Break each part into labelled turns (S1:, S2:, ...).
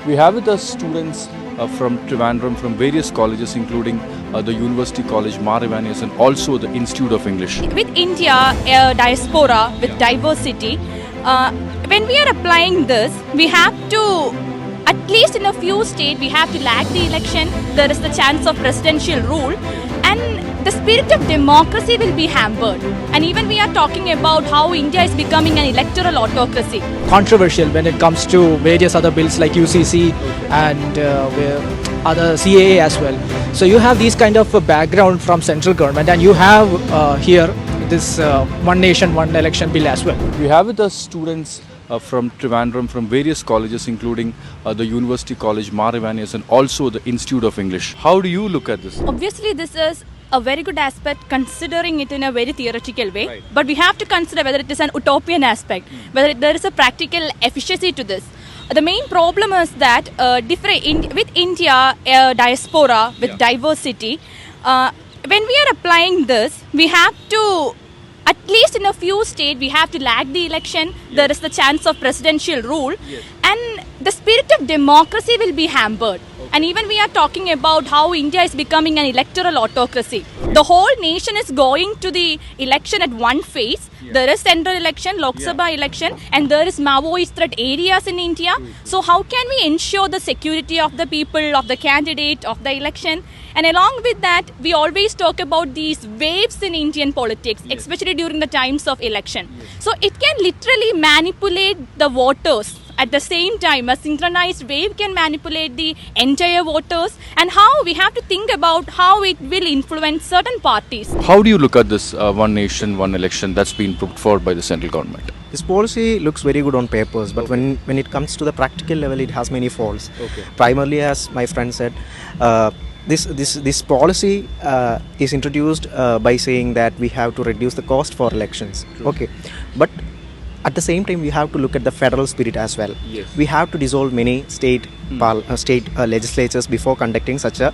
S1: We have with us students from Trivandrum from various colleges including the University College, Marivanias and also the Institute of English.
S2: With India, diaspora, with diversity, when we are applying this, we have to, at least in a few states, we have to lag the election, there is the chance of presidential rule, and the spirit of democracy will be hampered. And even we are talking about how India is becoming an electoral autocracy.
S3: Controversial when it comes to various other bills like UCC and other CAA as well. So you have these kind of background from central government, and you have here this one nation, one election bill as well.
S1: We have with us students from Trivandrum from various colleges including the University College, Marivanias and also the Institute of English. How do you look at this?
S2: Obviously, this is a very good aspect considering it in a very theoretical way, right. But we have to consider whether it is an utopian aspect, whether there is a practical efficiency to this. The main problem is that with India, diaspora, with diversity, when we are applying this, we have to, at least in a few states, we have to lag the election, there is the chance of presidential rule, and the spirit of democracy will be hampered. And even we are talking about how India is becoming an electoral autocracy. The whole nation is going to the election at one phase. There is central election, Lok Sabha election, and there is Maoist threat areas in India. So how can we ensure the security of the people, of the candidate, of the election? And along with that, we always talk about these waves in Indian politics, especially during the times of election. So it can literally manipulate the voters. At the same time, a synchronized wave can manipulate the entire voters, and how we have to think about how it will influence certain parties.
S1: How do you look at this one nation, one election that's been put forward by the central government?
S4: This policy looks very good on papers, but when it comes to the practical level, it has many faults. Primarily, as my friend said, this policy is introduced by saying that we have to reduce the cost for elections. But at the same time, we have to look at the federal spirit as well. We have to dissolve many state legislatures before conducting such a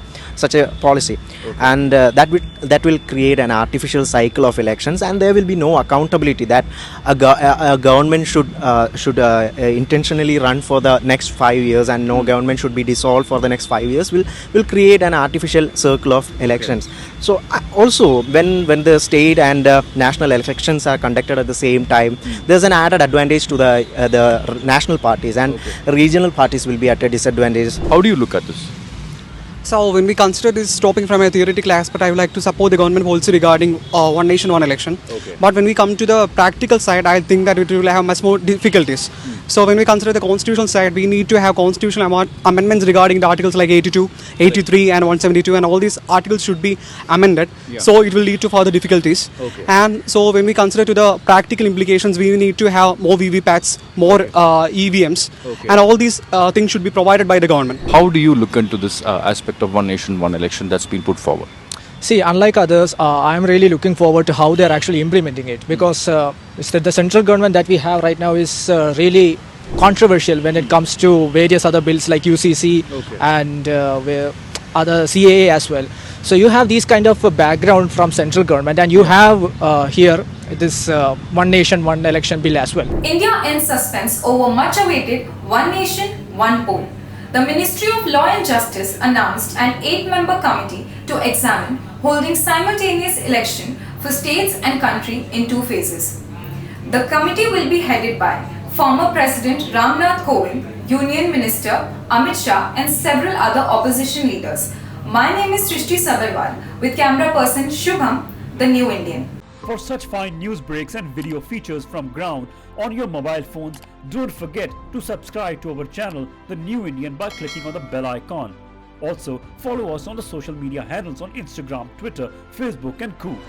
S4: policy, and that will create an artificial cycle of elections, and there will be no accountability that a government should intentionally run for the next 5 years, and no government should be dissolved for the next 5 years. Will create an artificial circle of elections. So also when the state and national elections are conducted at the same time, there's an added advantage to the national parties, and regional parties will be at a disadvantage.
S1: How do you look at this?
S5: So when we consider this stopping from a theoretical aspect, I would like to support the government policy regarding one nation, one election. But when we come to the practical side, I think that it will have much more difficulties. So when we consider the constitutional side, we need to have constitutional amendments regarding the articles like 82, 83 and 172, and all these articles should be amended. So it will lead to further difficulties. And so when we consider to the practical implications, we need to have more VVPATs, more EVMs, and all these things should be provided by the government.
S1: How do you look into this aspect of one nation, one election that's been put forward?
S3: See, unlike others, I'm really looking forward to how they're actually implementing it, because the central government that we have right now is really controversial when it comes to various other bills like UCC and other CAA as well. So you have these kind of background from central government, and you have here this one nation, one election bill as well.
S6: India in suspense over much awaited one nation, one poll. The Ministry of Law and Justice announced an 8-member committee to examine holding simultaneous election for states and country in 2 phases. The committee will be headed by former President Ramnath Kovind, Union Minister Amit Shah and several other opposition leaders. My name is Srishti Sabarwal with camera person Shubham, the New Indian.
S7: For such fine news breaks and video features from ground on your mobile phones, don't forget to subscribe to our channel, The New Indian, by clicking on the bell icon. Also, follow us on the social media handles on Instagram, Twitter, Facebook and Cool.